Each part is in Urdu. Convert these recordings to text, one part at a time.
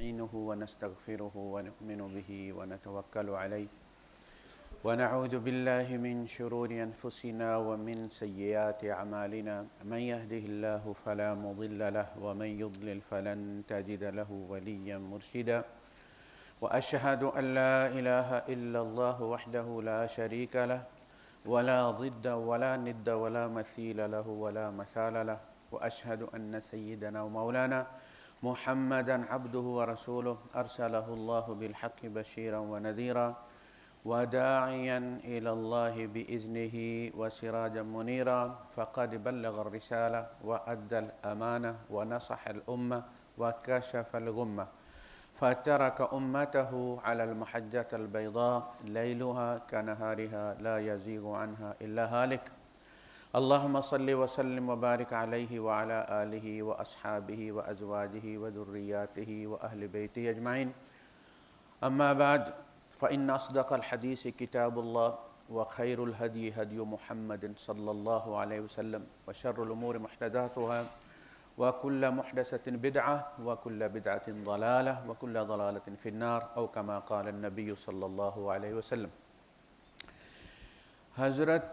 نستعينه ونستغفره ونؤمن به ونتوكل عليه ونعوذ بالله من شرور أنفسنا ومن سيئات أعمالنا من يهده الله فلا مضل له ومن يضلل فلن تجد له وليا مرشدا وأشهد أن لا إله إلا الله وحده لا شريك له ولا ضد ولا ند ولا مثيل له ولا مثال له وأشهد أن سيدنا ومولانا محمدا عبده ورسوله أرسله الله بالحق بشيرا ونذيرا وداعيا إلى الله بإذنه وسراجا منيرا فقد بلغ الرسالة وأدى الأمانة ونصح الأمة وكشف الغمة فترك أمته على المحجة البيضاء ليلها كنهارها لا يزيغ عنها إلا هالك اللهم صل وسلم وبارك عليه وعلى آله وأصحابه وأزواجه وذرياته وأهل بيته أجمعين أما بعد فإن أصدق الحديث كتاب الله وخير الهدي هدي محمد صلى الله عليه وسلم وشر الأمور محدثاتها وكل محدثة بدعة وكل بدعة ضلالة وكل ضلالة في النار أو كما قال النبي صلى الله عليه وسلم۔ حضرت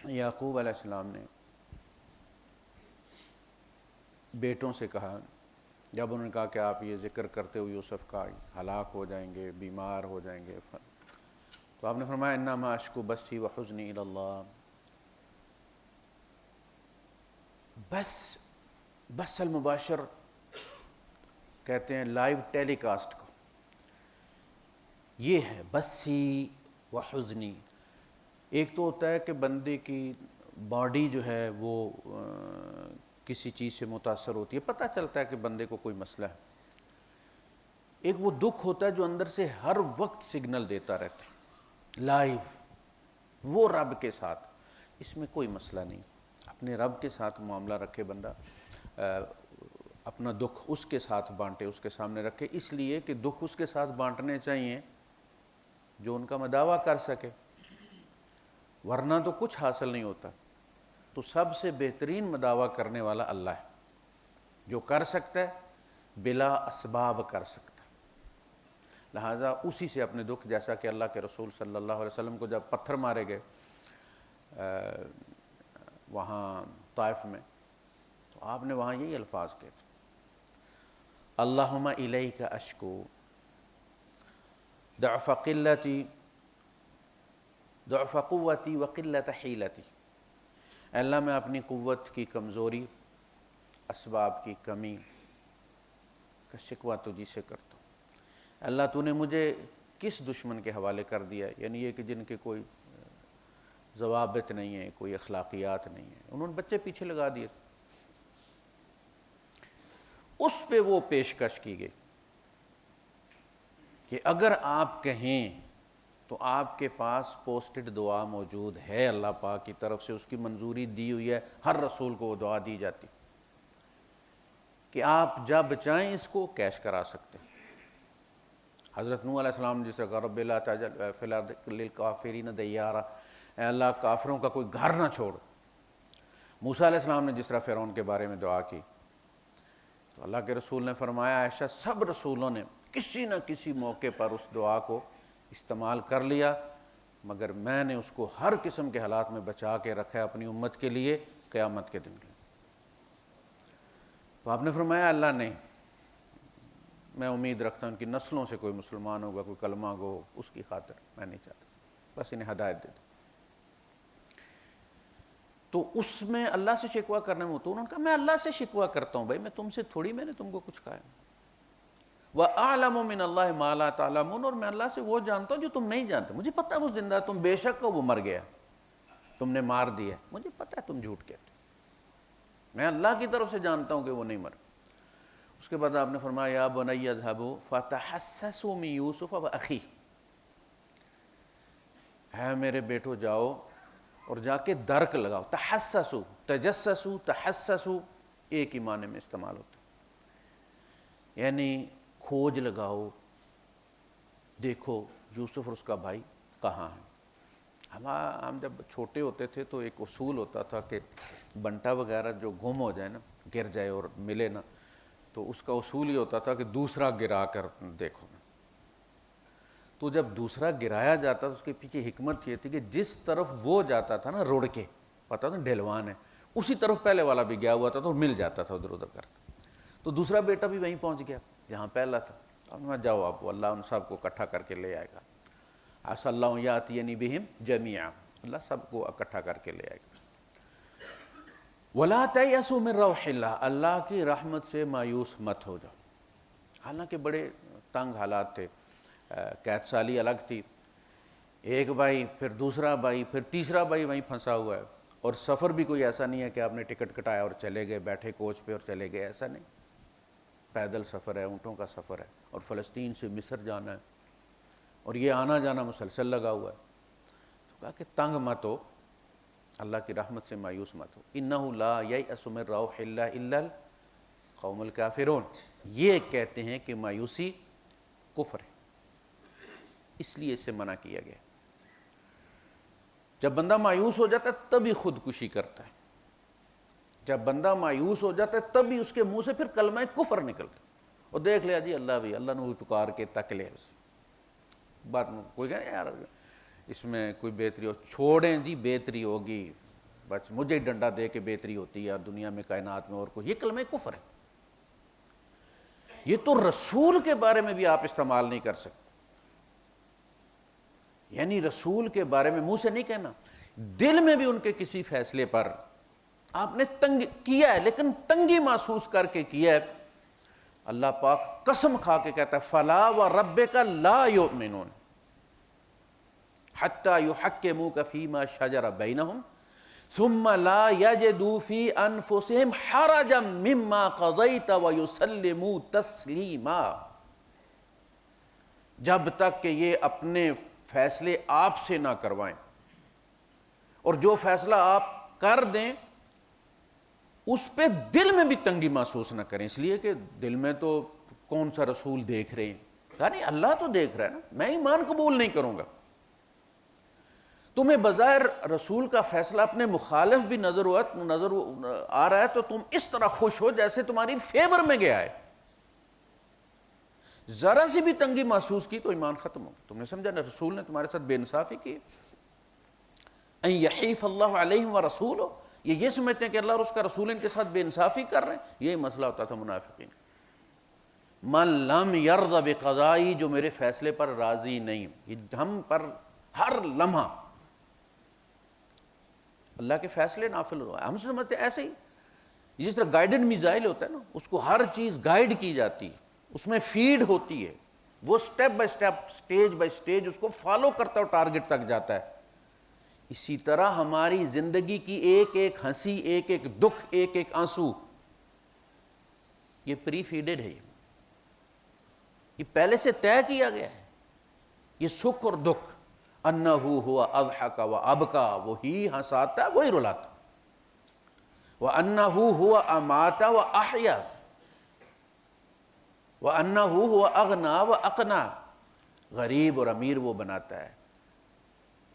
یعقوب علیہ السلام نے بیٹوں سے کہا جب انہوں نے کہا کہ آپ یہ ذکر کرتے ہو یوسف کا ہلاک ہو جائیں گے، بیمار ہو جائیں گے، تو آپ نے فرمایا انما اشکو بثی وحزنی الی اللہ، بس المباشر کہتے ہیں لائیو ٹیلی کاسٹ کو، یہ ہے بثی وحزنی۔ ایک تو ہوتا ہے کہ بندے کی باڈی جو ہے وہ کسی چیز سے متاثر ہوتی ہے، پتہ چلتا ہے کہ بندے کو کوئی مسئلہ ہے، ایک وہ دکھ ہوتا ہے جو اندر سے ہر وقت سگنل دیتا رہتا ہے لائیو، وہ رب کے ساتھ، اس میں کوئی مسئلہ نہیں، اپنے رب کے ساتھ معاملہ رکھے بندہ، اپنا دکھ اس کے ساتھ بانٹے، اس کے سامنے رکھے، اس لیے کہ دکھ اس کے ساتھ بانٹنے چاہیے جو ان کا مداوع کر سکے، ورنہ تو کچھ حاصل نہیں ہوتا۔ تو سب سے بہترین مداوع کرنے والا اللہ ہے، جو کر سکتا ہے بلا اسباب کر سکتا ہے، لہٰذا اسی سے اپنے دکھ، جیسا کہ اللہ کے رسول صلی اللہ علیہ وسلم کو جب پتھر مارے گئے وہاں طائف میں، تو آپ نے وہاں یہی الفاظ کہے تھے اللہم الیک اشکو ضعف قوتی وقلت حیلتی، اے اللہ میں اپنی قوت کی کمزوری، اسباب کی کمی کا شکوہ تجھی سے کرتا ہوں۔ اللہ تو نے مجھے کس دشمن کے حوالے کر دیا ہے، یعنی یہ کہ جن کے کوئی ضوابط نہیں ہیں، کوئی اخلاقیات نہیں ہیں، انہوں نے بچے پیچھے لگا دیے، اس پہ وہ پیشکش کی گئی کہ اگر آپ کہیں تو آپ کے پاس پوسٹڈ دعا موجود ہے، اللہ پاک کی طرف سے اس کی منظوری دی ہوئی ہے، ہر رسول کو وہ دعا دی جاتی کہ آپ جب چاہیں اس کو کیش کرا سکتے ہیں۔ حضرت نوح علیہ السلام نے جس طرح کہا رب لا تجعل فی الارض للکافرین دیارا، اے اللہ کافروں کا کوئی گھر نہ چھوڑ۔ موسیٰ علیہ السلام نے جس طرح فرعون کے بارے میں دعا کی، تو اللہ کے رسول نے فرمایا عائشہ سب رسولوں نے کسی نہ کسی موقع پر اس دعا کو استعمال کر لیا، مگر میں نے اس کو ہر قسم کے حالات میں بچا کے رکھا ہے اپنی امت کے لیے، قیامت کے دن کے لیے۔ تو آپ نے فرمایا اللہ نہیں، میں امید رکھتا ہوں کہ نسلوں سے کوئی مسلمان ہوگا، کوئی کلمہ گو، اس کی خاطر میں نہیں چاہتا، بس انہیں ہدایت دے دو۔ تو اس میں اللہ سے شکوہ کرنے میں تو انہوں نے کہا میں اللہ سے شکوہ کرتا ہوں، بھائی میں تم سے تھوڑی، میں نے تم کو کچھ کہا ہے، وَأَعْلَمُ مِنَ اللَّهِ مَا لَا تَعْلَمُونَ، اور میں اللہ سے وہ جانتا ہوں جو تم نہیں جانتے، مجھے پتہ ہے وہ زندہ ہے، تم بے شک ہو وہ مر گیا، تم نے مار دیا، مجھے پتہ ہے تم جھوٹ کہتے، میں اللہ کی طرف سے جانتا ہوں کہ وہ نہیں مر۔ اس کے بعد آپ نے فرمایا یا بنی اذهبوا فتحسسوا من یوسف واخیہ، ہے میرے بیٹو جاؤ اور جا کے درک لگاؤ، تحسسوا، تجسسوا، تحسسوا ایک ہی معنی میں استعمال ہوتا ہے، یعنی کھوج لگاؤ، دیکھو یوسف اور اس کا بھائی کہاں ہیں۔ ہم جب چھوٹے ہوتے تھے تو ایک اصول ہوتا تھا کہ بنٹا وغیرہ جو گم ہو جائے نا، گر جائے اور ملے نا، تو اس کا اصول یہ ہوتا تھا کہ دوسرا گرا کر دیکھو. تو جب دوسرا گرایا جاتا تو اس کے پیچھے حکمت یہ تھی کہ جس طرف وہ جاتا تھا نا رڑ کے، پتا تھا ڈھلوان ہے، اسی طرف پہلے والا بھی گیا ہوا تھا تو مل جاتا تھا ادھر ادھر کر. تو دوسرا بیٹا بھی وہیں پہنچ گیا جہاں پہلا تھا. اب میں جاؤ، آپ اللہ ان سب کو اکٹھا کر کے لے آئے گا. عسى اللہ یاتینی بہم جمیعا، اللہ سب کو اکٹھا کر کے لے آئے گا. ولا تیأسوا من روح اللہ، اللہ کی رحمت سے مایوس مت ہو جاؤ. حالانکہ بڑے تنگ حالات تھے، قید سالی الگ تھی، ایک بھائی پھر دوسرا بھائی پھر تیسرا بھائی وہیں پھنسا ہوا ہے. اور سفر بھی کوئی ایسا نہیں ہے کہ آپ نے ٹکٹ کٹایا اور چلے گئے، بیٹھے کوچ پہ اور چلے گئے، ایسا نہیں. پیدل سفر ہے، اونٹوں کا سفر ہے، اور فلسطین سے مصر جانا ہے، اور یہ آنا جانا مسلسل لگا ہوا ہے. تو کہا کہ تنگ مت ہو، اللہ کی رحمت سے مایوس مت ہو. انہ لا ییأس من روح اللہ الا القوم الکافرون. یہ کہتے ہیں کہ مایوسی کفر ہے، اس لیے اس سے منع کیا گیا. جب بندہ مایوس ہو جاتا ہے تبھی خودکشی کرتا ہے. جب بندہ مایوس ہو جاتا ہے تبھی اس کے منہ سے پھر کلمہ کفر نکلتا ہے. اور دیکھ لیا جی اللہ بھی، اللہ نے وہ پکار کے تک لے اسے. بات کوئی کہے یار اس میں کوئی بہتری ہو، چھوڑیں جی بہتری ہوگی، بس مجھے ڈنڈا دے کے بہتری ہوتی ہے اور دنیا میں کائنات میں اور کوئی. یہ کلمہ کفر ہے. یہ تو رسول کے بارے میں بھی آپ استعمال نہیں کر سکتے. یعنی رسول کے بارے میں منہ سے نہیں کہنا، دل میں بھی ان کے کسی فیصلے پر آپ نے تنگ کیا ہے، لیکن تنگی محسوس کر کے کیا ہے. اللہ پاک قسم کھا کے کہتا ہے فلا وربک لا یؤمنون حتی یحکموک فیما شجر بینہم ثم لا یجدوا فی انفسہم حرجا مما قضیت ویسلموا تسلیما. جب تک کہ یہ اپنے فیصلے آپ سے نہ کروائیں، اور جو فیصلہ آپ کر دیں اس پہ دل میں بھی تنگی محسوس نہ کریں. اس لیے کہ دل میں تو کون سا رسول دیکھ رہے ہیں، کہا نہیں اللہ تو دیکھ رہا ہے نا، میں ایمان قبول نہیں کروں گا. تمہیں بظاہر رسول کا فیصلہ اپنے مخالف بھی نظر آ رہا ہے تو تم اس طرح خوش ہو جیسے تمہاری فیور میں گیا ہے. ذرا سی بھی تنگی محسوس کی تو ایمان ختم ہو. تم نے سمجھا نا رسول نے تمہارے ساتھ بے انصافی کی. ان یحیف اللہ علیہم ورسولہ، یہ سمجھتے ہیں کہ اللہ اور اس کا رسول ان کے ساتھ بے انصافی کر رہے ہیں. یہی مسئلہ ہوتا تھا منافقین. من لم یرض بقضائی، جو میرے فیصلے پر راضی نہیں. ہم پر ہر لمحہ اللہ کے فیصلے نافل ہو. ہم سمجھتے ہیں ایسے ہی جس طرح گائیڈڈ میزائل ہوتا ہے نا، اس کو ہر چیز گائیڈ کی جاتی ہے، اس میں فیڈ ہوتی ہے، وہ step by step stage by stage اس کو فالو کرتا ہے اور ٹارگٹ تک جاتا ہے. اسی طرح ہماری زندگی کی ایک ایک ہنسی، ایک ایک دکھ، ایک ایک آنسو یہ پری فیڈڈ ہے. یہ پہلے سے طے کیا گیا ہے. یہ سکھ اور دکھ، انہ ہوا اضحک و ابکا، وہی ہنساتا وہی رلاتا. وَأَنَّهُ هُوَ أَمَاتَ وَأَحْيَا وَأَنَّهُ هُوَ أَغْنَى وَأَقْنَى. غریب اور امیر وہ بناتا ہے،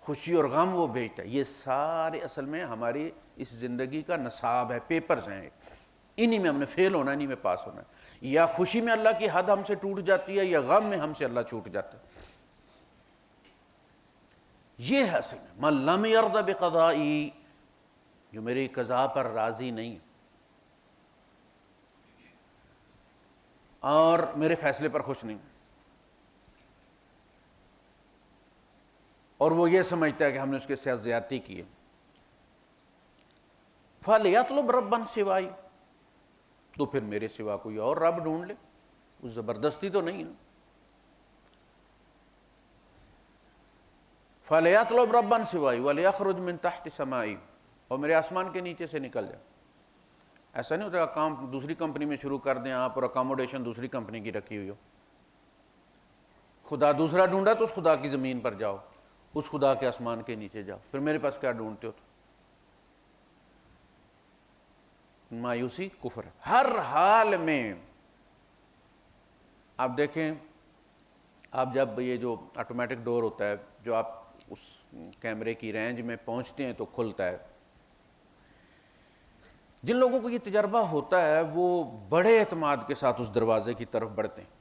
خوشی اور غم وہ بھیجتا ہے. یہ سارے اصل میں ہماری اس زندگی کا نصاب ہے، پیپرز ہیں. انہی میں ہم نے فیل ہونا، انہی میں پاس ہونا. یا خوشی میں اللہ کی حد ہم سے ٹوٹ جاتی ہے، یا غم میں ہم سے اللہ چھوٹ جاتا ہے. یہ ہے اصل میں من لم یرض بقضائی، جو میری قضا پر راضی نہیں اور میرے فیصلے پر خوش نہیں، اور وہ یہ سمجھتا ہے کہ ہم نے اس کے ساتھ زیادتی کی ہے. فَلْيَطْلُبْ رَبًّا سِوَائِي، تو پھر میرے سوا کوئی اور رب ڈھونڈ لے. وہ زبردستی تو نہیں ہے. فَلْيَطْلُبْ رَبًّا سِوَائِي وَلْيَخْرُجْ مِن تَحْتِ سَمَائِي، اور میرے آسمان کے نیچے سے نکل جائے. ایسا نہیں ہوتا کہ کام دوسری کمپنی میں شروع کر دیں آپ اور اکاموڈیشن دوسری کمپنی کی رکھی ہوئی ہو. خدا دوسرا ڈھونڈا تو اس خدا کی زمین پر جاؤ، اس خدا کے آسمان کے نیچے جاؤ. پھر میرے پاس کیا ڈھونڈتے ہو؟ تو مایوسی کفر ہے ہر حال میں. آپ دیکھیں، آپ جب یہ جو آٹومیٹک ڈور ہوتا ہے جو آپ اس کیمرے کی رینج میں پہنچتے ہیں تو کھلتا ہے، جن لوگوں کو یہ تجربہ ہوتا ہے وہ بڑے اعتماد کے ساتھ اس دروازے کی طرف بڑھتے ہیں.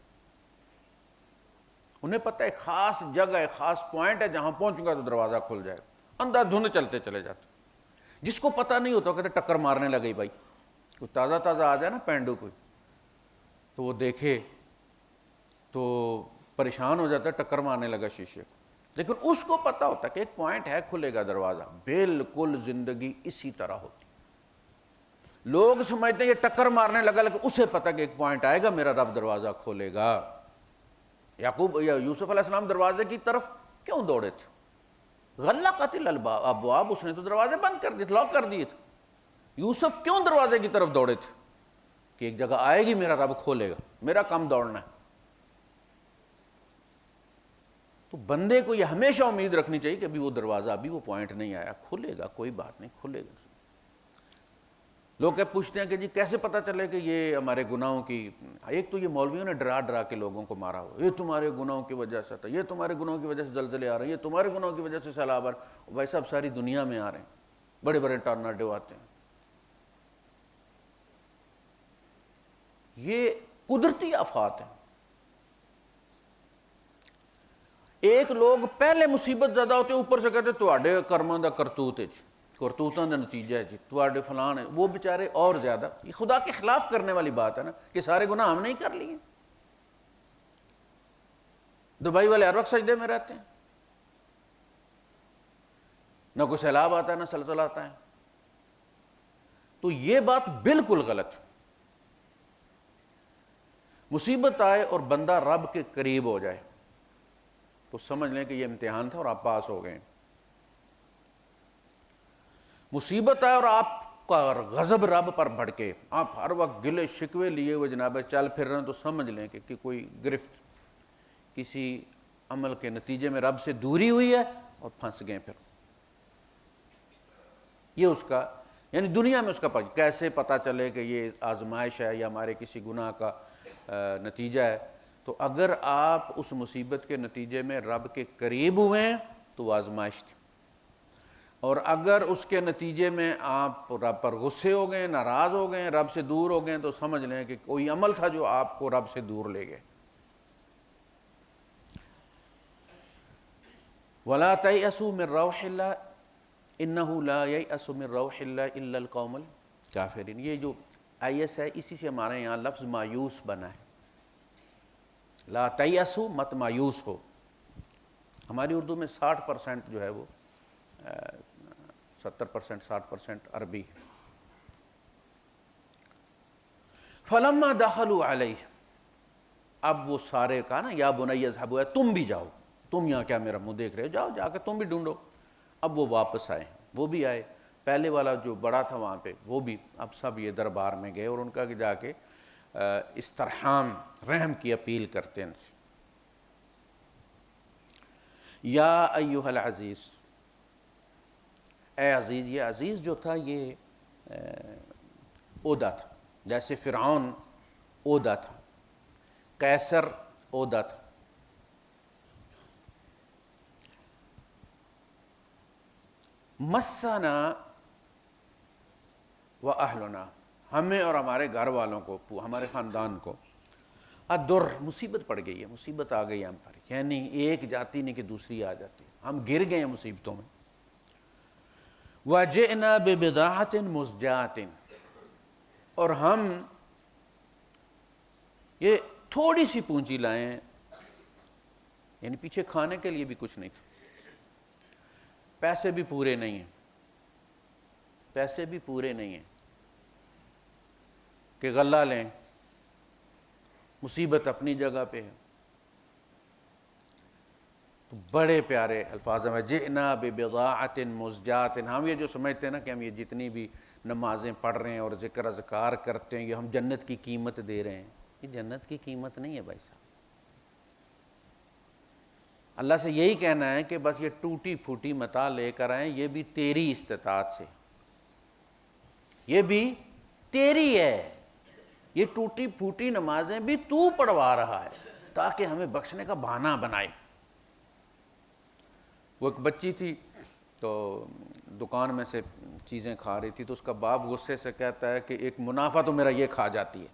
انہیں پتہ ہے خاص جگہ ہے، خاص پوائنٹ ہے، جہاں پہنچوں گا تو دروازہ کھل جائے گا. اندھا دھند چلتے چلے جاتے. جس کو پتہ نہیں ہوتا کہتے ٹکر مارنے لگئی بھائی. کوئی تازہ تازہ آ جائے نا پینڈو کوئی تو وہ دیکھے تو پریشان ہو جاتا ہے، ٹکر مارنے لگا شیشے کو. لیکن اس کو پتہ ہوتا ہے کہ ایک پوائنٹ ہے، کھلے گا دروازہ. بالکل زندگی اسی طرح ہوتی. لوگ سمجھتے ہیں یہ ٹکر مارنے لگا، لیکن اسے پتہ کہ ایک پوائنٹ آئے گا میرا رب دروازہ کھولے گا. یعقوب یا یوسف علیہ السلام دروازے کی طرف کیوں دوڑے تھے؟ غلقت الابواب، اس نے تو دروازے بند کر دیے تھے، لاک کر دیے تھے. یوسف کیوں دروازے کی طرف دوڑے تھے؟ کہ ایک جگہ آئے گی میرا رب کھولے گا، میرا کام دوڑنا ہے. تو بندے کو یہ ہمیشہ امید رکھنی چاہیے کہ ابھی وہ دروازہ، ابھی وہ پوائنٹ نہیں آیا، کھلے گا، کوئی بات نہیں، کھلے گا. لوگ کیا پوچھتے ہیں کہ جی کیسے پتہ چلے کہ یہ ہمارے گناہوں کی، ایک تو یہ مولویوں نے ڈرا ڈرا کے لوگوں کو مارا ہوا، یہ تمہارے گناہوں کی وجہ سے تھا، یہ تمہارے گناہوں کی وجہ سے زلزلے آ رہے ہیں، یہ تمہارے گناہوں کی وجہ سے سیلاب آ رہے ہیں. بھائی صاحب ساری دنیا میں آ رہے ہیں، بڑے بڑے ٹارناڈو آتے ہیں. یہ قدرتی آفات ہیں. ایک لوگ پہلے مصیبت زیادہ ہوتے ہیں، اوپر سے کہتے تواڈے کرماں دا کرتوت ہے، کرتوتاں دا نتیجہ ہے جی، تواڈے فلان ہے. وہ بیچارے اور زیادہ، یہ خدا کے خلاف کرنے والی بات ہے نا کہ سارے گناہ ہم نہیں کر لیے. دبئی والے ہر وقت سجدے میں رہتے ہیں، نہ کوئی سیلاب آتا ہے نہ زلزلہ آتا ہے. تو یہ بات بالکل غلط ہے. مصیبت آئے اور بندہ رب کے قریب ہو جائے تو سمجھ لیں کہ یہ امتحان تھا اور آپ پاس ہو گئے. مصیبت آئے اور آپ کا غضب رب پر بھڑکے، آپ ہر وقت گلے شکوے لیے ہوئے جناب چل پھر رہے ہیں، تو سمجھ لیں کہ کوئی گرفت، کسی عمل کے نتیجے میں رب سے دوری ہوئی ہے اور پھنس گئے. پھر یہ اس کا، یعنی دنیا میں اس کا کیسے پتہ چلے کہ یہ آزمائش ہے یا ہمارے کسی گناہ کا نتیجہ ہے. تو اگر آپ اس مصیبت کے نتیجے میں رب کے قریب ہوئے ہیں تو وہ آزمائش تھی، اور اگر اس کے نتیجے میں آپ رب پر غصے ہو گئے، ناراض ہو گئے، رب سے دور ہو گئے، تو سمجھ لیں کہ کوئی عمل تھا جو آپ کو رب سے دور لے گئے. وَلَا تَيْأَسُوا مِن رَّوْحِ اللَّهِ إِنَّهُ لَا يَيْأَسُ مِن رَّوْحِ اللَّهِ إِلَّا الْقَوْمُ الْكَافِرُونَ. یہ جو آئیس ہے، اسی سے ہمارے یہاں لفظ مایوس بنا ہے. لا تیأسوا، مت مایوس ہو. ہماری اردو میں 60% جو ہے وہ 70% 60% عربی ہے. فلما دخلوا علیہ، اب وہ سارے کہا نا یا بنی اذهبوا، تم بھی جاؤ، تم یہاں کیا میرا منہ دیکھ رہے ہو، جاؤ جا کے تم بھی ڈھونڈو. اب وہ واپس آئے، وہ بھی آئے. پہلے والا جو بڑا تھا وہاں پہ وہ بھی، اب سب یہ دربار میں گئے اور ان کا جا کے استرحام، رحم کی اپیل کرتے ہیں. یا ایھا العزیز، اے عزیز. یہ عزیز جو تھا یہ عہدہ تھا، جیسے فرعون عہدہ تھا، قیصر عہدہ تھا. مسنا و اہلنا، ہمیں اور ہمارے گھر والوں کو، ہمارے خاندان کو، الدر، مصیبت پڑ گئی ہے، مصیبت آ گئی ہم پر. یعنی ایک جاتی نہیں کہ دوسری آ جاتی، ہم گر گئے ہیں مصیبتوں میں. وَجِئْنَا بِبِضَاعَةٍ مُزْجَاةٍ، اور ہم یہ تھوڑی سی پونجی لائے ہیں، یعنی پیچھے کھانے کے لیے بھی کچھ نہیں تھا، پیسے بھی پورے نہیں ہیں، پیسے بھی پورے نہیں ہیں کہ غلہ لیں. مصیبت اپنی جگہ پہ ہے. تو بڑے پیارے الفاظ میں جئنا ببضاعۃ مزجاۃ. ہم یہ جو سمجھتے ہیں نا کہ ہم یہ جتنی بھی نمازیں پڑھ رہے ہیں اور ذکر اذکار کرتے ہیں یہ ہم جنت کی قیمت دے رہے ہیں، یہ جنت کی قیمت نہیں ہے بھائی صاحب. اللہ سے یہی کہنا ہے کہ بس یہ ٹوٹی پھوٹی متاع لے کر آئیں، یہ بھی تیری استطاعت سے، یہ بھی تیری ہے. یہ ٹوٹی پھوٹی نمازیں بھی تو پڑھوا رہا ہے تاکہ ہمیں بخشنے کا بہانہ بنائے. وہ ایک بچی تھی تو دکان میں سے چیزیں کھا رہی تھی تو اس کا باپ غصے سے کہتا ہے کہ ایک منافع تو میرا یہ کھا جاتی ہے۔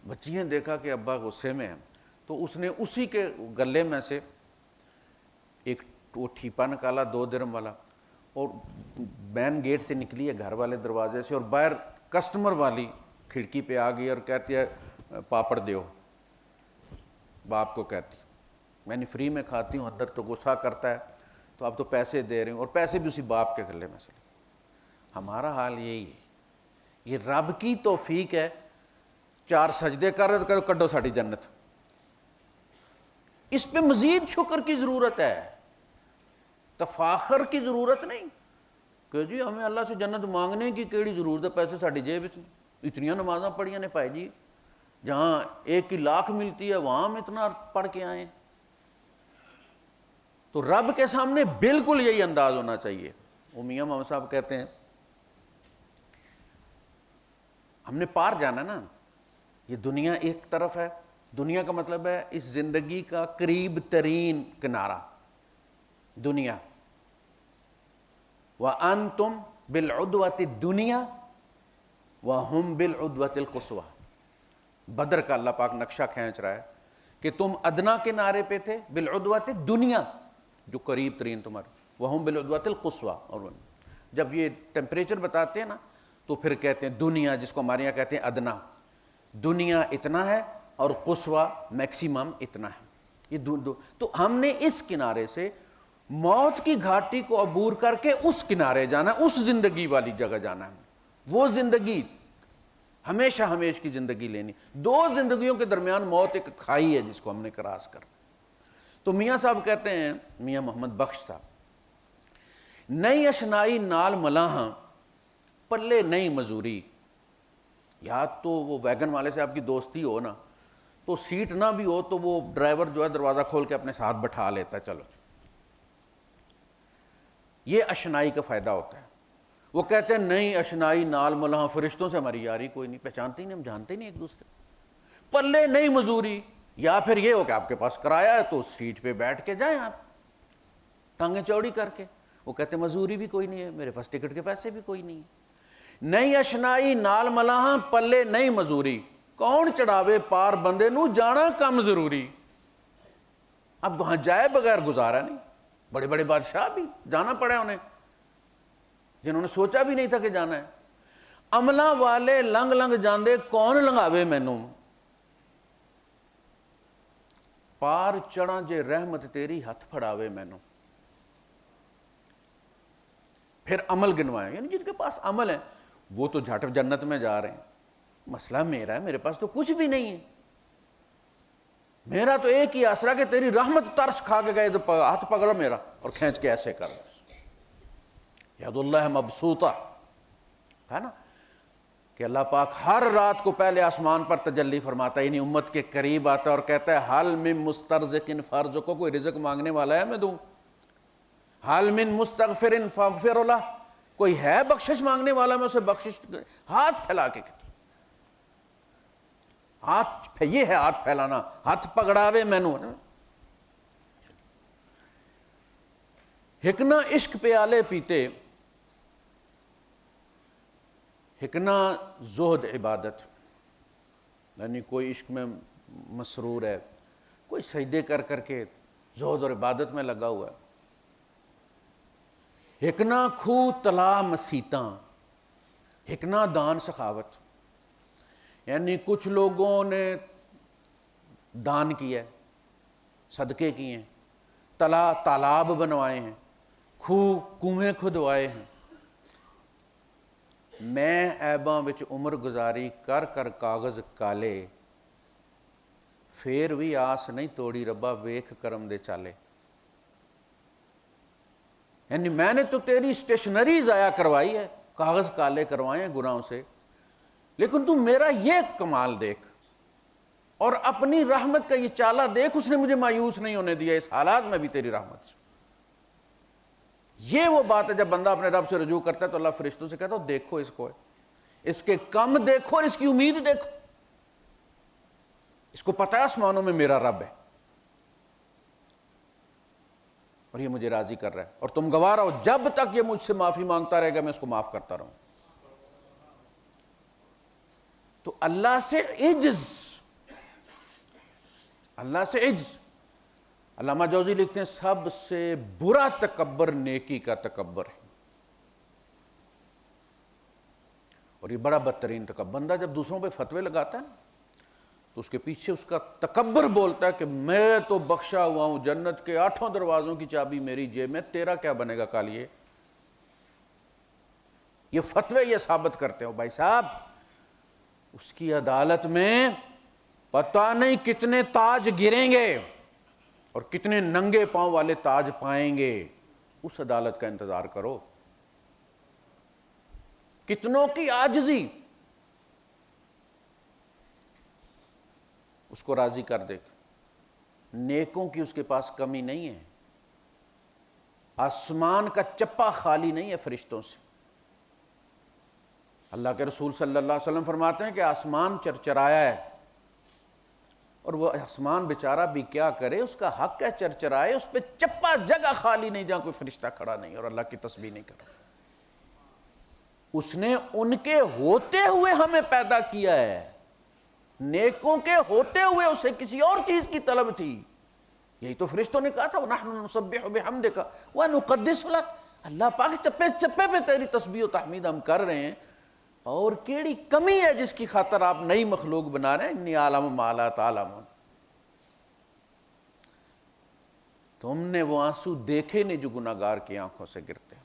بچی نے دیکھا کہ ابا غصے میں ہیں تو اس نے اسی کے گلے میں سے ایک وہ ٹھیپا نکالا 2 درم والا، اور مین گیٹ سے نکلی ہے گھر والے دروازے سے، اور باہر کسٹمر والی کھڑکی پہ آ گئی اور کہتی ہے پاپڑ دیو، باپ کو کہتی میں نے فری میں کھاتی ہوں، اندر تو غصہ کرتا ہے، تو اب تو پیسے دے رہے ہوں، اور پیسے بھی اسی باپ کے گلے میں سے۔ ہمارا حال یہی ہے، یہ رب کی توفیق ہے، 4 سجدے کر رہے تو کڈو ساڑی جنت، اس پہ مزید شکر کی ضرورت ہے، تفاخر کی ضرورت نہیں کہ جی ہمیں اللہ سے جنت مانگنے کی کیڑی ضرورت ہے، پیسے ساڑی جیب اتنی نمازاں پڑھیاں نے پائے جی، جہاں 1 کی لاکھ ملتی ہے وہاں ہم اتنا پڑھ کے آئیں۔ تو رب کے سامنے بالکل یہی انداز ہونا چاہیے۔ وہ میاں محمد صاحب کہتے ہیں ہم نے پار جانا نا، یہ دنیا ایک طرف ہے، دنیا کا مطلب ہے اس زندگی کا قریب ترین کنارہ دنیا، وَأَنْتُمْ بِالْعُدْوَةِ الدُّنْيَا وَهُمْ بِالْعُدْوَةِ الْقُصْوَى۔ بدر کا اللہ پاک نقشہ کھینچ رہا ہے کہ تم ادنا کنارے پہ تھے، بالعدوۃ الدنیا جو قریب ترین تمہارے، وَهُمْ بِالْعُدْوَةِ الْقُصْوَى، اور جب یہ ٹیمپریچر بتاتے ہیں نا تو پھر کہتے ہیں دنیا، جس کو ہمارے یہاں کہتے ہیں ادنا، دنیا اتنا ہے اور قصویٰ میکسیمم اتنا ہے، یہ تو ہم نے اس کنارے سے موت کی گھاٹی کو عبور کر کے اس کنارے جانا ہے، اس زندگی والی جگہ جانا ہے، وہ زندگی ہمیشہ ہمیشہ کی زندگی لینی۔ 2 زندگیوں کے درمیان موت ایک کھائی ہے جس کو ہم نے کراس کرنا۔ تو میاں صاحب کہتے ہیں، میاں محمد بخش صاحب، نئی اشنائی نال ملاحاں پلے نئی مزوری، یا تو وہ ویگن والے سے آپ کی دوستی ہو نا تو سیٹ نہ بھی ہو تو وہ ڈرائیور جو ہے دروازہ کھول کے اپنے ساتھ بٹھا لیتا ہے، چلو یہ اشنائی کا فائدہ ہوتا ہے۔ وہ کہتے ہیں نئی اشنائی نال ملاحاں، فرشتوں سے ہماری یاری کوئی نہیں، پہچانتے ہی نہیں، ہم جانتے ہی نہیں ایک دوسرے، پلے نئی مزوری، یا پھر یہ ہو کہ آپ کے پاس کرایہ ہے تو سیٹ پہ بیٹھ کے جائیں آپ ٹانگیں چوڑی کر کے۔ وہ کہتے ہیں مزوری بھی کوئی نہیں ہے، میرے پاس ٹکٹ کے پیسے بھی کوئی نہیں ہے۔ نئی اشنائی نال ملاحاں پلے نئی مزوری، کون چڑھاوے پار بندے نو جانا کم ضروری۔ اب وہاں جائے بغیر گزارا نہیں، بڑے بڑے بادشاہ بھی جانا پڑے انہیں، جنہوں نے سوچا بھی نہیں تھا کہ جانا ہے۔ عملہ والے لنگ لنگ جاندے کون لنگاوے مینوں، پار چڑھا جے رحمت تیری ہاتھ پھڑاوے مینوں۔ پھر عمل گنوائے، یعنی جن کے پاس عمل ہے وہ تو جھٹ جنت میں جا رہے ہیں، مسئلہ میرا ہے، میرے پاس تو کچھ بھی نہیں ہے، میرا تو ایک ہی آسرا کہ تیری رحمت ترس کھا کے گئے تو ہاتھ پکڑو میرا اور کھینچ کے ایسے کر، یاد اللہ مبسوطہ ہے نا کہ اللہ پاک ہر رات کو پہلے آسمان پر تجلی فرماتا ہے، یعنی امت کے قریب آتا ہے اور کہتا ہے حل من مسترزق فارزقو، کوئی رزق مانگنے والا ہے میں دوں، حل من مستغفر فاغفر لہ، کوئی ہے بخشش مانگنے والا میں اسے بخشش، ہاتھ پھیلا کے کہتا، ہاتھ یہ ہے ہاتھ پھیلانا، ہاتھ پکڑاوے مینوں۔ ہکنا عشق پیالے پیتے، ہکنا زہد عبادت، یعنی کوئی عشق میں مسرور ہے، کوئی سجدے کر کر کے زہد اور عبادت میں لگا ہوا ہے۔ ہکنا کھو تلا مسیتاں، ہکنا دان سخاوت، یعنی کچھ لوگوں نے دان کیا ہے، صدقے کیے ہیں، تلا تالاب بنوائے ہیں، کنویں کھدوائے ہیں، میں عیباں وچ عمر گزاری کر کر کاغذ کالے، پھر بھی آس نہیں توڑی ربا ویکھ کرم دے چالے، یعنی میں نے تو تیری اسٹیشنری ضائع کروائی ہے، کاغذ کالے کروائے ہیں گناہوں سے، لیکن تو میرا یہ کمال دیکھ اور اپنی رحمت کا یہ چالہ دیکھ، اس نے مجھے مایوس نہیں ہونے دیا اس حالات میں بھی تیری رحمت سے۔ یہ وہ بات ہے جب بندہ اپنے رب سے رجوع کرتا ہے تو اللہ فرشتوں سے کہتا ہے دیکھو اس کو، اس کے کم دیکھو اور اس کی امید دیکھو، اس کو پتہ ہے آسمانوں میں میرا رب ہے۔ اور یہ مجھے راضی کر رہا ہے، اور تم گواہ رہو جب تک یہ مجھ سے معافی مانگتا رہے گا میں اس کو معاف کرتا رہوں۔ تو اللہ سے عجز، اللہ سے عجز۔ علامہ جوزی لکھتے ہیں سب سے برا تکبر نیکی کا تکبر ہے، اور یہ بڑا بدترین تکبر۔ بندہ جب دوسروں پہ فتوے لگاتا ہے تو اس کے پیچھے اس کا تکبر بولتا ہے کہ میں تو بخشا ہوا ہوں، جنت کے 8 دروازوں کی چابی میری جیب میں، تیرا کیا بنے گا کالیے؟ یہ فتوے یہ ثابت کرتے ہو بھائی صاحب، اس کی عدالت میں پتہ نہیں کتنے تاج گریں گے اور کتنے ننگے پاؤں والے تاج پائیں گے، اس عدالت کا انتظار کرو۔ کتنوں کی عاجزی اس کو راضی کر دے گا۔ نیکوں کی اس کے پاس کمی نہیں ہے، آسمان کا چپا خالی نہیں ہے فرشتوں سے۔ اللہ کے رسول صلی اللہ علیہ وسلم فرماتے ہیں کہ آسمان چرچرایا ہے، اور وہ آسمان بیچارہ بھی کیا کرے، اس کا حق ہے چرچرائے، اس پہ چپا جگہ خالی نہیں جہاں کوئی فرشتہ کھڑا نہیں اور اللہ کی تسبیح نہیں کر رہا۔ اس نے ان کے ہوتے ہوئے ہمیں پیدا کیا ہے، نیکوں کے ہوتے ہوئے اسے کسی اور چیز کی طلب تھی۔ یہی تو فرشتوں نے کہا تھا وَنَحْنُ نُسَبِّحُ بِحَمْدِكَ وَنُقَدِّسُ لَكَ، اللہ پاک چپے چپے پہ تیری تسبیح و تحمید ہم کر رہے ہیں، اور کیڑی کمی ہے جس کی خاطر آپ نئی مخلوق بنا رہے ہیں؟ انی اعلم ما لا تعلمون۔ تم نے وہ آنسو دیکھے نہیں جو گناہگار کی آنکھوں سے گرتے ہیں۔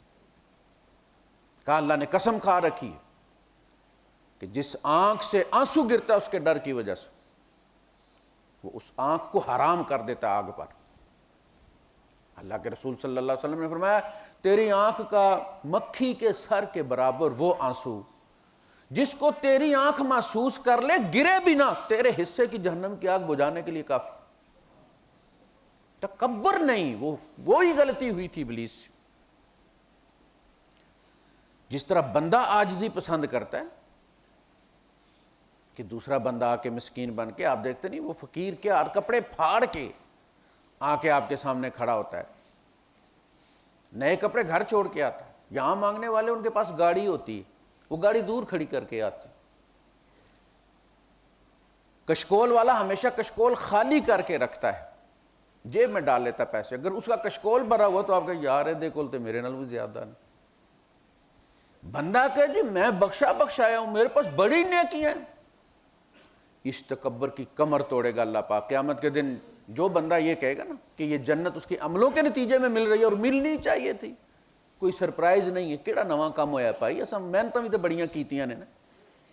کہا اللہ نے قسم کھا رکھی ہے کہ جس آنکھ سے آنسو گرتا ہے اس کے ڈر کی وجہ سے وہ اس آنکھ کو حرام کر دیتا آگ پر۔ اللہ کے رسول صلی اللہ علیہ وسلم نے فرمایا تیری آنکھ کا مکھی کے سر کے برابر وہ آنسو جس کو تیری آنکھ محسوس کر لے، گرے بھی نہ، تیرے حصے کی جہنم کی آگ بجھانے کے لیے کافی۔ تکبر نہیں، وہی غلطی ہوئی تھی ابلیس سے۔ جس طرح بندہ عاجزی پسند کرتا ہے کہ دوسرا بندہ آ کے مسکین بن کے، آپ دیکھتے نہیں وہ فقیر کیا کپڑے پھاڑ کے آ کے آپ کے سامنے کھڑا ہوتا ہے، نئے کپڑے گھر چھوڑ کے آتا ہے۔ یہاں مانگنے والے ان کے پاس گاڑی ہوتی ہے، وہ گاڑی دور کھڑی کر کے آتی۔ کشکول والا ہمیشہ کشکول خالی کر کے رکھتا ہے، جیب میں ڈال لیتا پیسے، اگر اس کا کشکول بھرا ہوا تو آپ کہیں یار دیکھو تو میرے نال بھی زیادہ نہیں۔ بندہ کہ جی میں بخشایا ہوں، میرے پاس بڑی نیکیاں ہیں، اس تکبر کی کمر توڑے گا اللہ پاک قیامت کے دن۔ جو بندہ یہ کہے گا نا کہ یہ جنت اس کے عملوں کے نتیجے میں مل رہی ہے اور ملنی چاہیے تھی، کوئی سرپرائز نہیں ہے، کیڑا نواں کام ہویا پائی، ایسا محنتاں بھی تو بڑیاں کیتیاں نے نا،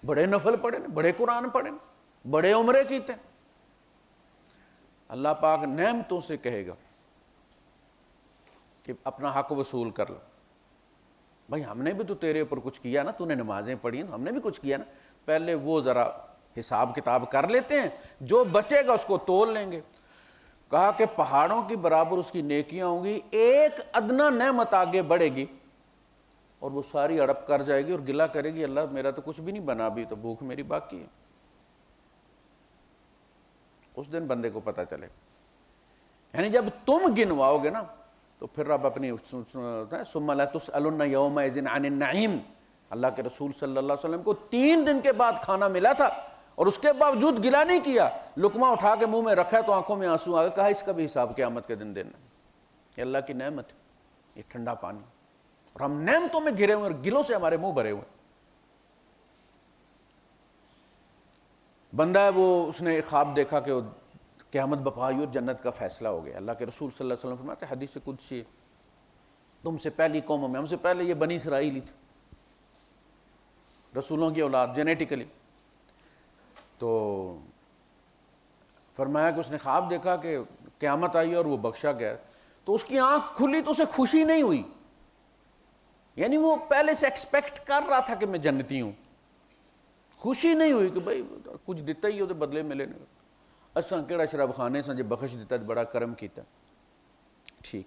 بڑے نفل پڑھے نے، بڑے قرآن پڑھے نے، بڑے عمرے کیتے۔ اللہ پاک نعمتوں سے کہے گا کہ اپنا حق وصول کر لو۔ بھائی ہم نے بھی تو تیرے اوپر کچھ کیا نا، تو نے نمازیں پڑھی ہیں، ہم نے بھی کچھ کیا نا، پہلے وہ ذرا حساب کتاب کر لیتے ہیں، جو بچے گا اس کو تول لیں گے۔ کہا کہ پہاڑوں کی برابر اس کی نیکیاں ہوں گی، ایک ادنا نعمت آگے بڑھے گی اور وہ ساری ہڑپ کر جائے گی اور گلہ کرے گی اللہ میرا تو کچھ بھی نہیں بنا، ابھی تو بھوک میری باقی ہے۔ اس دن بندے کو پتہ چلے، یعنی جب تم گنواؤ گے نا تو پھر رب اپنی ثم لتسألن یومئذ عن النعیم۔ اللہ کے رسول صلی اللہ علیہ وسلم کو 3 دن کے بعد کھانا ملا تھا اور اس کے باوجود گلہ نہیں کیا، لقمہ اٹھا کے منہ میں رکھا تو آنکھوں میں آنسو آ گئے، کہا اس کا بھی حساب قیامت کے دن دینا۔ یہ اللہ کی نعمت ہے، یہ ٹھنڈا پانی، اور ہم نعمتوں میں گھرے ہوئے اور گلوں سے ہمارے منہ بھرے ہوئے۔ بندہ ہے وہ، اس نے ایک خواب دیکھا کہ قیامت بپا ہوئی اور جنت کا فیصلہ ہو گیا۔ اللہ کے رسول صلی اللہ علیہ وسلم فرماتے ہیں حدیث قدسی، تم سے پہلی قوموں میں، ہم سے پہلے یہ بنی اسرائیل ہی تھے، رسولوں کی اولاد جینیٹیکلی۔ تو فرمایا کہ اس نے خواب دیکھا کہ قیامت آئی اور وہ بخشا گیا، تو اس کی آنکھ کھلی تو اسے خوشی نہیں ہوئی، یعنی وہ پہلے سے ایکسپیکٹ کر رہا تھا کہ میں جنتی ہوں، خوشی نہیں ہوئی کہ بھائی کچھ دیتا ہی ہو تو بدلے میں لینے، اساں کیڑا شراب خانے سے جو بخش دیتا ہے بڑا کرم کیتا۔ ٹھیک،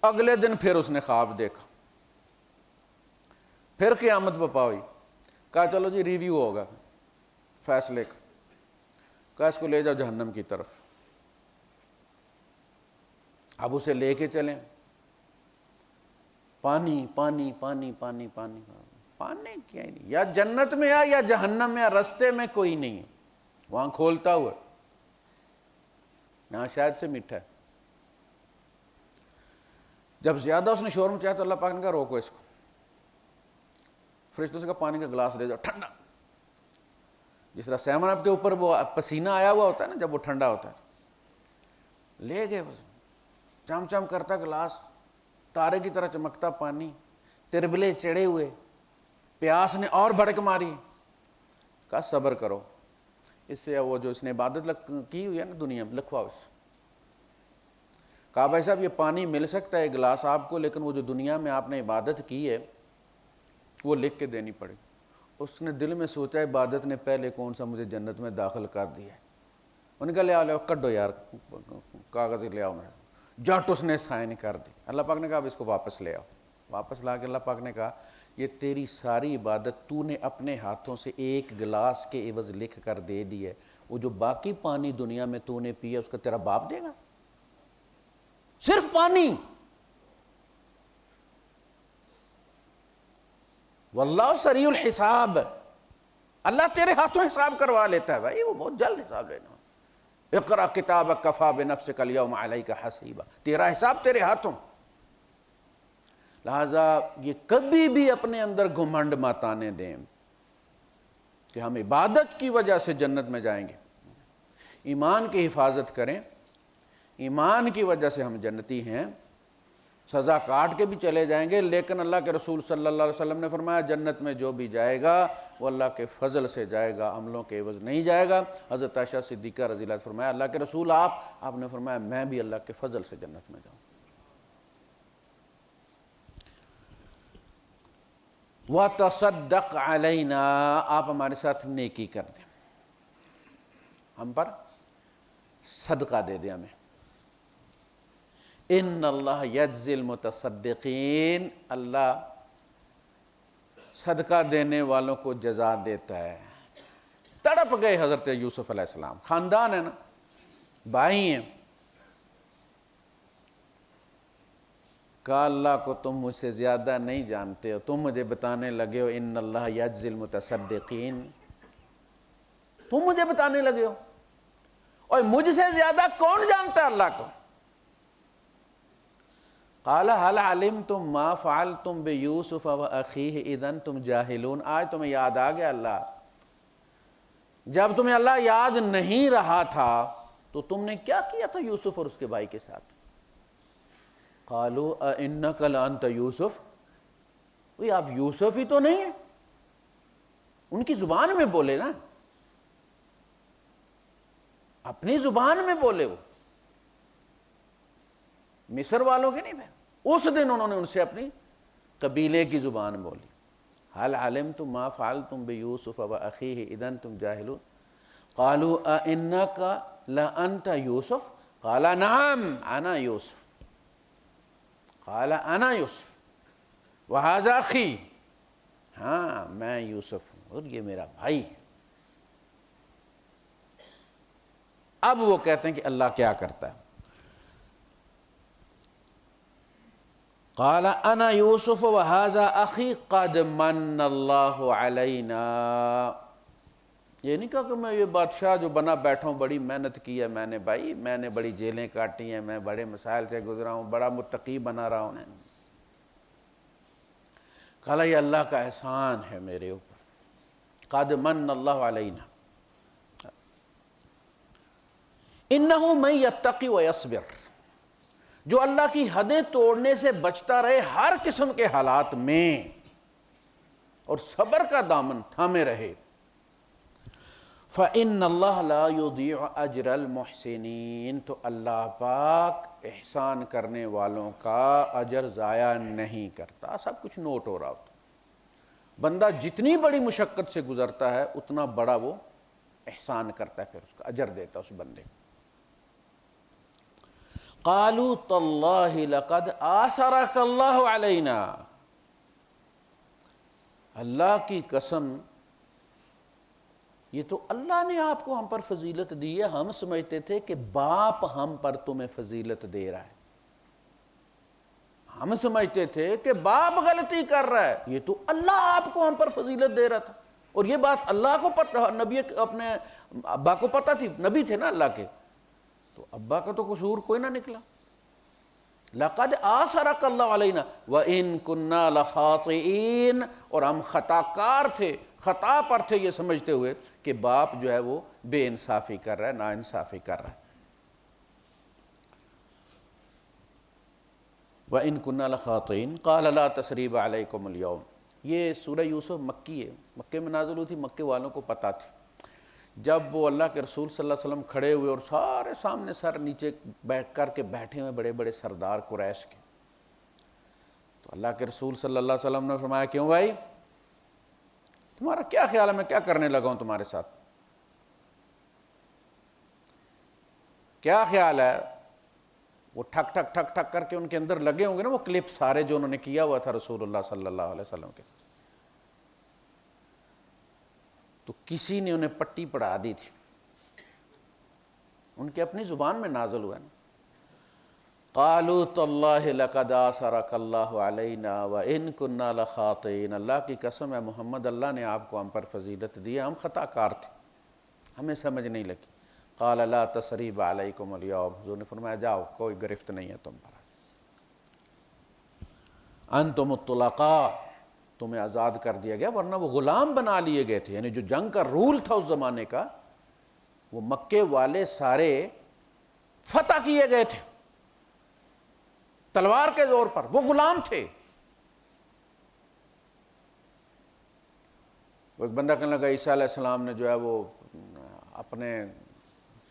اگلے دن پھر اس نے خواب دیکھا، پھر قیامت بپا ہوئی، کہا چلو جی ریویو ہوگا فیصلے کا، کہا اس کو لے جاؤ جہنم کی طرف۔ اب اسے لے کے چلیں، پانی پانی پانی پانی پانی پانی کیا ہی نہیں، یا جنت میں ہے یا جہنم میں ہے، رستے میں کوئی نہیں ہے، وہاں کھولتا ہوا، یہاں شاید سے میٹھا ہے۔ جب زیادہ اس نے شور مچایا تو اللہ پاک نے کہا روکو اس کو، فرشتوں سے کہا پانی کا گلاس لے جاؤ ٹھنڈا، جس طرح سیون اپ کے اوپر وہ پسینہ آیا ہوا ہوتا ہے نا جب وہ ٹھنڈا ہوتا ہے، لے گئے، بس چم چم کرتا گلاس، تارے کی طرح چمکتا پانی، تربلے چڑھے ہوئے، پیاس نے اور بھڑک ماری، کہا صبر کرو، اس سے وہ جو اس نے عبادت کی ہوئی ہے نا دنیا میں لکھواؤ اس، کہا بھائی صاحب یہ پانی مل سکتا ہے گلاس آپ کو، لیکن وہ جو دنیا میں آپ نے عبادت کی ہے وہ لکھ کے دینی پڑے۔ اس نے دل میں سوچا عبادت نے پہلے کون سا مجھے جنت میں داخل کر دیا ہے، انہوں نے کہا لے آؤ کڈو یار کاغذ لے آؤ، میرے جٹ اس نے سائن کر دی۔ اللہ پاک نے کہا اب اس کو واپس لے آؤ، واپس لا کے اللہ پاک نے کہا یہ تیری ساری عبادت تو نے اپنے ہاتھوں سے ایک گلاس کے عوض لکھ کر دے دی ہے، وہ جو باقی پانی دنیا میں تو نے پیا اس کا تیرا باپ دے گا؟ صرف پانی۔ واللہ سریع الحساب، اللہ تیرے ہاتھوں حساب کروا لیتا ہے بھائی، وہ بہت جلد حساب لینا۔ اقرأ کتابک کفی بنفسک اليوم علیک حسیبا، تیرا حساب تیرے ہاتھوں۔ لہذا یہ کبھی بھی اپنے اندر گھمنڈ مت آنے دیں کہ ہم عبادت کی وجہ سے جنت میں جائیں گے، ایمان کی حفاظت کریں، ایمان کی وجہ سے ہم جنتی ہیں، سزا کاٹ کے بھی چلے جائیں گے، لیکن اللہ کے رسول صلی اللہ علیہ وسلم نے فرمایا جنت میں جو بھی جائے گا وہ اللہ کے فضل سے جائے گا، عملوں کے عوض نہیں جائے گا۔ حضرت عائشہ صدیقہ رضی اللہ عنہا فرمایا اللہ کے رسول آپ نے فرمایا میں بھی اللہ کے فضل سے جنت میں جاؤں۔ وَتَصَدَّقْ عَلَيْنَا، آپ ہمارے ساتھ نیکی کر دیں، ہم پر صدقہ دے دیں ہمیں۔ ان اللہ یجزی المتصدقین، اللہ صدقہ دینے والوں کو جزا دیتا ہے۔ تڑپ گئے حضرت یوسف علیہ السلام، خاندان ہے نا، بھائی ہیں، کہا اللہ کو تم مجھ سے زیادہ نہیں جانتے ہو، تم مجھے بتانے لگے ہو ان اللہ یجزی المتصدقین، تم مجھے بتانے لگے ہو، اور مجھ سے زیادہ کون جانتا ہے اللہ کو؟ قال هل علمتم ما فعلتم بیوسف واخیہ اذ انتم جاہلون، آج تمہیں یاد آ گیا اللہ، جب تمہیں اللہ یاد نہیں رہا تھا تو تم نے کیا کیا تھا یوسف اور اس کے بھائی کے ساتھ؟ قالوا اانک لانت یوسف، وہی آپ یوسف ہی تو نہیں ہیں، ان کی زبان میں بولے نا، اپنی زبان میں بولے، وہ مصر والوں کے نہیں میں، اس دن انہوں نے ان سے اپنی قبیلے کی زبان بولی۔ هل علمتم ما فعلتم بیوسف واخیہ اذ انتم جاہلون قالوا اانک لانت یوسف قال نعم انا یوسف قال انا یوسف وہذا اخی، ہاں میں یوسف ہوں اور یہ میرا بھائی ہے۔ اب وہ کہتے ہیں کہ اللہ کیا کرتا ہے، قال انا یوسف وہذا اخی قد من اللہ علینا، یہ نہیں کہا کہ میں یہ بادشاہ جو بنا بیٹھا ہوں بڑی محنت کی ہے میں نے، بھائی میں نے بڑی جیلیں کاٹی ہیں، میں بڑے مسائل سے گزرا ہوں، بڑا متقی بنا رہا ہوں، کہا یہ اللہ کا احسان ہے میرے اوپر، قد من اللہ علینا انہ من یتقی ویصبر، جو اللہ کی حدیں توڑنے سے بچتا رہے ہر قسم کے حالات میں اور صبر کا دامن تھامے رہے، فَإِنَّ اللَّهَ لَا يُضِيعُ أَجْرَ الْمُحْسِنِينَ، تو اللہ پاک احسان کرنے والوں کا اجر ضائع نہیں کرتا۔ سب کچھ نوٹ ہو رہا ہوتا، بندہ جتنی بڑی مشقت سے گزرتا ہے اتنا بڑا وہ احسان کرتا ہے، پھر اس کا اجر دیتا اس بندے کو۔ قالوا تاللہ لقد آثرک اللہ علینا، اللہ کی قسم یہ تو اللہ نے آپ کو ہم پر فضیلت دی ہے، ہم سمجھتے تھے کہ باپ ہم پر تمہیں فضیلت دے رہا ہے، ہم سمجھتے تھے کہ باپ غلطی کر رہا ہے، یہ تو اللہ آپ کو ہم پر فضیلت دے رہا تھا، اور یہ بات اللہ کو پتہ، نبی اپنے ابا کو پتہ تھی، نبی تھے نا اللہ کے، تو ابا کا تو قصور کوئی نہ نکلا۔ لَقَدْ آثَرَكَ اللَّهُ عَلَيْنَا وَإِن كُنَّا لَخَاطِئِينَ، اور ہم خطا کار تھے، خطا پر تھے، یہ سمجھتے ہوئے کہ باپ جو ہے وہ بے انصافی کر رہا ہے، نا انصافی کر رہا ہے۔ وَإِن كُنَّا لَخَاطِئِينَ قَالَ لَا تَثْرِيبَ عَلَيْكُمُ الْيَوْمَ، یہ سورہ یوسف مکی ہے، مکے میں نازل ہوئی تھی، مکے والوں کو پتہ تھی۔ جب وہ اللہ کے رسول صلی اللہ علیہ وسلم کھڑے ہوئے اور سارے سامنے سر نیچے بیٹھ کر کے بیٹھے ہوئے بڑے بڑے سردار قریش کے، تو اللہ کے رسول صلی اللہ علیہ وسلم نے فرمایا کیوں بھائی، تمہارا کیا خیال ہے میں کیا کرنے لگا ہوں تمہارے ساتھ، کیا خیال ہے؟ وہ ٹھک ٹھک ٹھک ٹھک کر کے ان کے اندر لگے ہوں گے نا وہ کلپ سارے جو انہوں نے کیا ہوا تھا رسول اللہ صلی اللہ علیہ وسلم کے ساتھ، تو کسی نے انہیں پٹی پڑھا دی تھی، ان کے اپنی زبان میں نازل ہوا ہے نا، قالوا تاللہ لقد آثرک اللہ علینا وان کنا لخاطئین، اللہ کی قسم ہے محمد، اللہ نے آپ کو ہم پر فضیلت دی ہے، ہم خطا کار تھے، ہمیں سمجھ نہیں لگی۔ قال لا تثریب علیکم اليوم، حضور نے فرمایا جاؤ کوئی گرفت نہیں ہے تم پر، انتم الطلقاء، تمہیں آزاد کر دیا گیا، ورنہ وہ غلام بنا لیے گئے تھے۔ یعنی جو جنگ کا رول تھا اس زمانے کا، وہ مکے والے سارے فتح کیے گئے تھے تلوار کے زور پر، وہ غلام تھے۔ وہ ایک بندہ کہنے لگا عیسیٰ علیہ السلام نے جو ہے وہ اپنے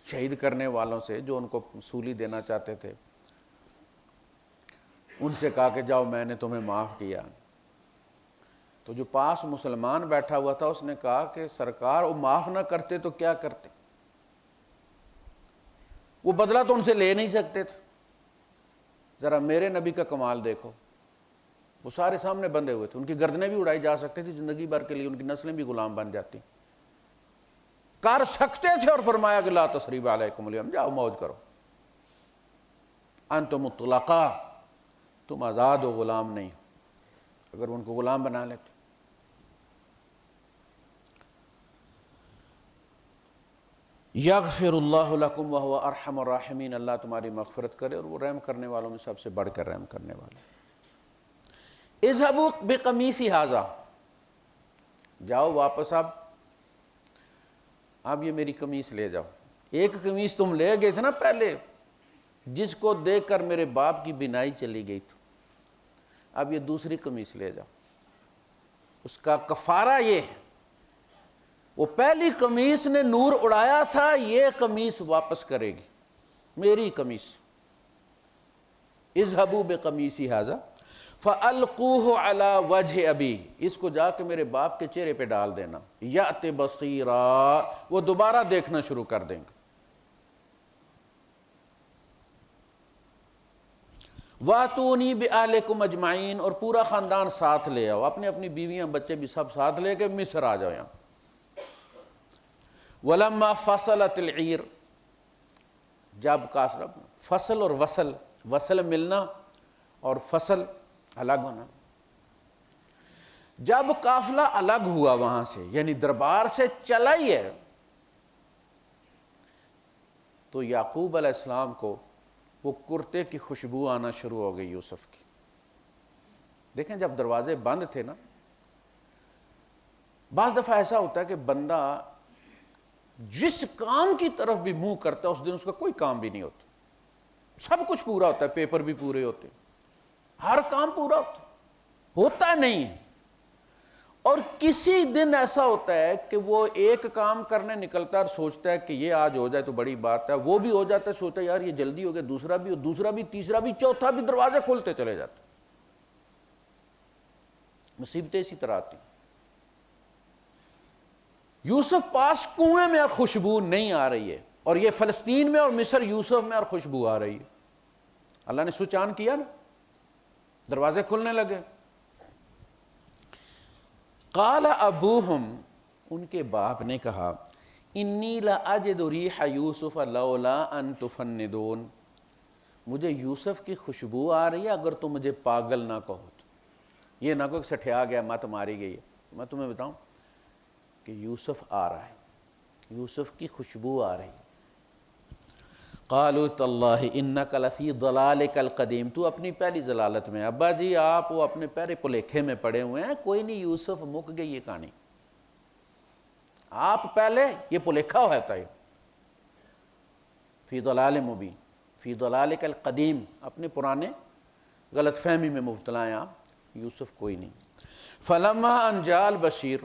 شہید کرنے والوں سے جو ان کو سولی دینا چاہتے تھے، ان سے کہا کہ جاؤ میں نے تمہیں معاف کیا، تو جو پاس مسلمان بیٹھا ہوا تھا اس نے کہا کہ سرکار وہ معاف نہ کرتے تو کیا کرتے، وہ بدلہ تو ان سے لے نہیں سکتے تھے، ذرا میرے نبی کا کمال دیکھو، وہ سارے سامنے بندھے ہوئے تھے، ان کی گردنیں بھی اڑائی جا سکتی تھی، زندگی بھر کے لیے ان کی نسلیں بھی غلام بن جاتی، کر سکتے تھے، اور فرمایا کہ لا تثریب علیکم اليوم، جاؤ موج کرو، انتم الطلقاء، تم آزاد ہو، غلام نہیں، اگر ان کو غلام بنا لیتے۔ یغفر اللہ لکم وہو ارحم الراحمین، اللہ تمہاری مغفرت کرے اور وہ رحم کرنے والوں میں سب سے بڑھ کر رحم کرنے والا۔ اذهبوا بقمیصی ھذا، جاؤ واپس اب یہ میری قمیص لے جاؤ، ایک قمیص تم لے گئے تھے نا پہلے، جس کو دیکھ کر میرے باپ کی بینائی چلی گئی تھی، اب یہ دوسری قمیص لے جاؤ، اس کا کفارہ یہ ہے، وہ پہلی قمیص نے نور اڑایا تھا، یہ قمیص واپس کرے گی، میری قمیص۔ اذهبوا بقمیصی ھذا فَأَلْقُوهُ عَلَى وَجْهِ أَبِيهِ، اس کو جا کے میرے باپ کے چہرے پہ ڈال دینا، یأت بصیرا، وہ دوبارہ دیکھنا شروع کر دیں گے۔ وَأْتُونِي بِأَهْلِكُمْ أَجْمَعِينَ، اور پورا خاندان ساتھ لے آؤ، اپنی اپنی بیویاں بچے بھی سب ساتھ لے کے مصر آ جاؤ یہاں۔ وَلَمَّا فَصَلَتِ الْعِيرُ، جب فصل اور وصل ملنا اور فصل الگ ہونا، جب قافلہ الگ ہوا وہاں سے، یعنی دربار سے چلا ہی ہے، تو یعقوب علیہ السلام کو وہ کرتے کی خوشبو آنا شروع ہو گئی یوسف کی۔ دیکھیں جب دروازے بند تھے نا، بعض دفعہ ایسا ہوتا ہے کہ بندہ جس کام کی طرف بھی منہ کرتا ہے اس دن اس کا کوئی کام بھی نہیں ہوتا، سب کچھ پورا ہوتا ہے، پیپر بھی پورے ہوتے ہیں، ہر کام پورا ہوتا نہیں ہے، اور کسی دن ایسا ہوتا ہے کہ وہ ایک کام کرنے نکلتا ہے اور سوچتا ہے کہ یہ آج ہو جائے تو بڑی بات ہے، وہ بھی ہو جاتا ہے، سوچتا ہے یار یہ جلدی ہو گیا، دوسرا بھی، تیسرا بھی، چوتھا بھی، دروازے کھولتے چلے جاتے، مصیبتیں اسی طرح آتی۔ یوسف پاس کنویں میں اور خوشبو نہیں آ رہی ہے، اور یہ فلسطین میں اور مصر یوسف میں اور خوشبو آ رہی ہے، اللہ نے سوئچ آن کیا نا، دروازے کھلنے لگے۔ قال ابوہم، ان کے باپ نے کہا، انی لاجد ریح یوسف لولا ان تفندون، مجھے یوسف کی خوشبو آ رہی ہے، اگر تم مجھے پاگل نہ کہو تو یہ نہ کہ سٹھیا گیا، مت ماری گئی ہے۔ میں تمہیں بتاؤں کہ یوسف آ رہا ہے، یوسف کی خوشبو آ رہی ہے۔ قالوا تاللہ انک لفی ضلالک القدیم، تو اپنی پہلی ضلالت میں، ابا جی آپ وہ اپنے پہلے پلیکھے میں پڑے ہوئے ہیں، کوئی نہیں، یوسف مک گئی یہ کہانی، آپ پہلے یہ پلیکھا ہوا تھا، یہ فی ضلال مبین، فی ضلالک القدیم، اپنے پرانے غلط فہمی میں مبتلا ہیں آپ، یوسف کوئی نہیں۔ فلما ان جاء البشیر،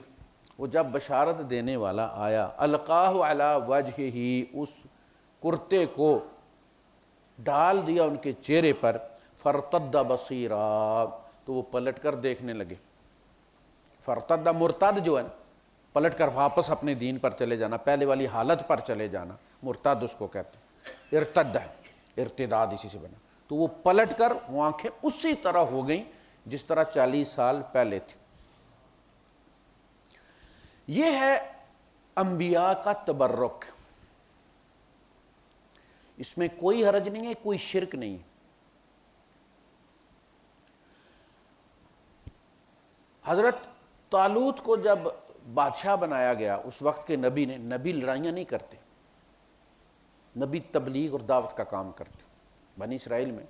وہ جب بشارت دینے والا آیا، القاہ علی وجہہ، اس کرتے کو ڈال دیا ان کے چہرے پر، فرتد بصیرا، تو وہ پلٹ کر دیکھنے لگے۔ فرتد مرتد جو ہے پلٹ کر واپس اپنے دین پر چلے جانا، پہلے والی حالت پر چلے جانا، مرتد اس کو کہتے ہیں، ارتد ہے، ارتداد اسی سے بنا۔ تو وہ پلٹ کر وہ آنکھیں اسی طرح ہو گئیں جس طرح 40 سال پہلے تھی۔ یہ ہے انبیاء کا تبرک، اس میں کوئی حرج نہیں ہے، کوئی شرک نہیں ہے۔ حضرت طالوت کو جب بادشاہ بنایا گیا، اس وقت کے نبی نے، نبی لڑائیاں نہیں کرتے، نبی تبلیغ اور دعوت کا کام کرتے۔ بنی اسرائیل میں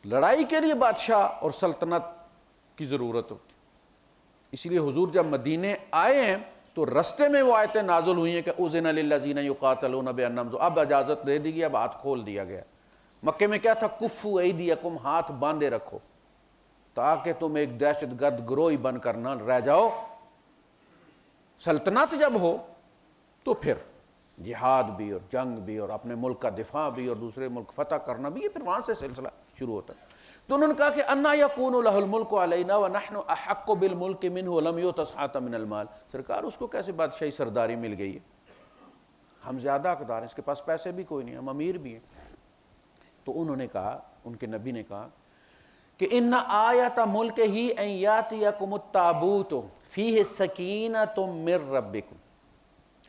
لڑائی کے لیے بادشاہ اور سلطنت کی ضرورت ہوتی، اس لیے حضور جب مدینے آئے ہیں تو رستے میں وہ آیتیں نازل ہوئی ہیں کہ اذن للذین یقاتلون بانہم ظلم، اب اجازت دے دی گئی، اب ہاتھ کھول دیا گیا۔ مکے میں کیا تھا؟ کفوا ایدیکم، ہاتھ باندھے رکھو تاکہ تم ایک دہشت گرد گروہ بن کر نہ رہ جاؤ۔ سلطنت جب ہو تو پھر جہاد بھی اور جنگ بھی اور اپنے ملک کا دفاع بھی اور دوسرے ملک فتح کرنا بھی، یہ پھر وہاں سے سلسلہ شروع ہوتا ہے۔ تو انہوں نے کہا کہ انا یکون لہ الملک علینا ونحن احق بالملک منہ ولم یؤت سعۃ من المال، سرکار اس کو کیسے بادشاہی سرداری مل گئی ہے، ہم زیادہ حقدار ہیں، اس کے پاس پیسے بھی کوئی نہیں، ہم امیر بھی ہیں۔ تو انہوں نے کہا، ان کے نبی نے کہا کہ ان آیۃ ملکہ ان یاتیکم التابوت فیہ سکینۃ من ربکم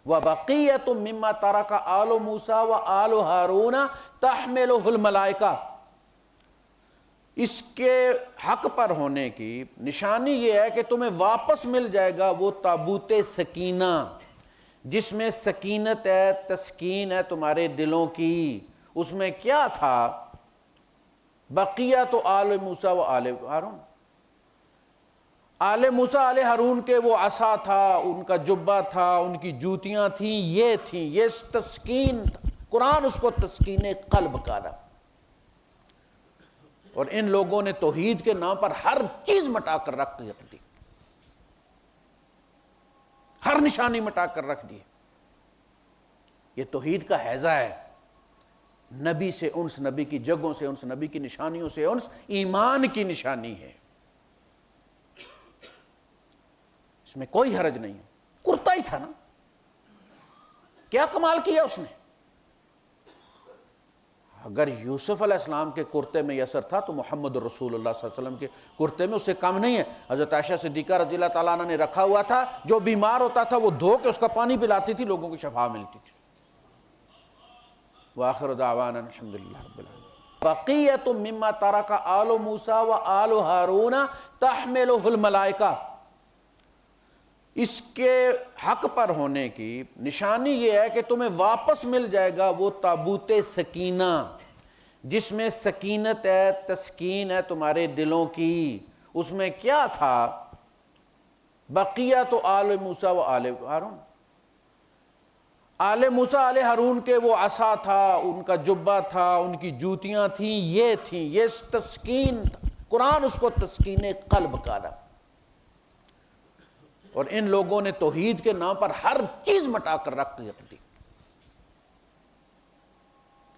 وبقیۃ مما ترک آل موسیٰ وآل ہارون تحملہ الملائکہ، اس کے حق پر ہونے کی نشانی یہ ہے کہ تمہیں واپس مل جائے گا وہ تابوت سکینہ، جس میں سکینت ہے، تسکین ہے تمہارے دلوں کی۔ اس میں کیا تھا؟ بقیہ تو آل موسیٰ و آل ہارون، آل موسیٰ آل ہارون کے وہ عصا تھا، ان کا جبہ تھا، ان کی جوتیاں تھیں، یہ تھیں، یہ تسکین تھا۔ قرآن اس کو تسکین قلب کہا۔ اور ان لوگوں نے توحید کے نام پر ہر چیز مٹا کر رکھ دی، ہر نشانی مٹا کر رکھ دی۔ یہ توحید کا ہیضہ ہے، نبی سے انس، نبی کی جگہوں سے انس، نبی کی نشانیوں سے انس، ایمان کی نشانی ہے، اس میں کوئی حرج نہیں ہے۔ کرتا ہی تھا نا، کیا کمال کیا اس نے؟ اگر یوسف علیہ السلام کے کرتے میں یہ اثر تھا تو محمد رسول اللہ صلی اللہ علیہ وسلم کے کرتے میں اس سے کم نہیں ہے۔ حضرت عائشہ صدیقہ رضی اللہ تعالیٰ عنہ نے رکھا ہوا تھا، جو بیمار ہوتا تھا وہ دھو کے اس کا پانی پلاتی تھی، لوگوں کو شفا ملتی تھی۔ وآخر دعوانا الحمدللہ رب العالمین۔ بقیۃ مما ترک آل موسیٰ وآل ہارون تحملہ الملائکہ، اس کے حق پر ہونے کی نشانی یہ ہے کہ تمہیں واپس مل جائے گا وہ تابوت سکینہ، جس میں سکینت ہے، تسکین ہے تمہارے دلوں کی۔ اس میں کیا تھا؟ بقیہ تو آل موسیٰ و آل ہارون، آل موسیٰ آل ہارون کے وہ عصا تھا، ان کا جبہ تھا، ان کی جوتیاں تھیں، یہ تھیں، یہ تسکین تھا۔ قرآن اس کو تسکین قلب کہا۔ اور ان لوگوں نے توحید کے نام پر ہر چیز مٹا کر رکھ دی،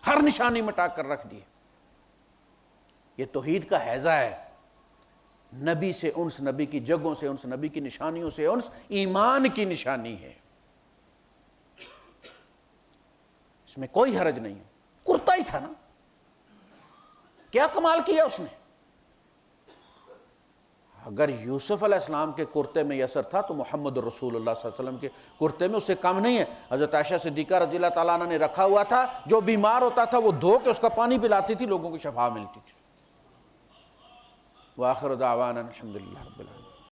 ہر نشانی مٹا کر رکھ دی۔ یہ توحید کا ہیضہ ہے، نبی سے انس، نبی کی جگہوں سے انس، نبی کی نشانیوں سے انس، ایمان کی نشانی ہے، اس میں کوئی حرج نہیں ہے۔ کرتا ہی تھا نا، کیا کمال کیا اس نے؟ اگر یوسف علیہ السلام کے کرتے میں یہ اثر تھا تو محمد رسول اللہ صلی اللہ علیہ وسلم کے کرتے میں اس سے کم نہیں ہے۔ حضرت عائشہ صدیقہ رضی اللہ تعالیٰ عنہ نے رکھا ہوا تھا، جو بیمار ہوتا تھا وہ دھو کے اس کا پانی پلاتی تھی، لوگوں کو شفا ملتی تھی۔ وآخر دعوانا الحمدللہ رب العالمین۔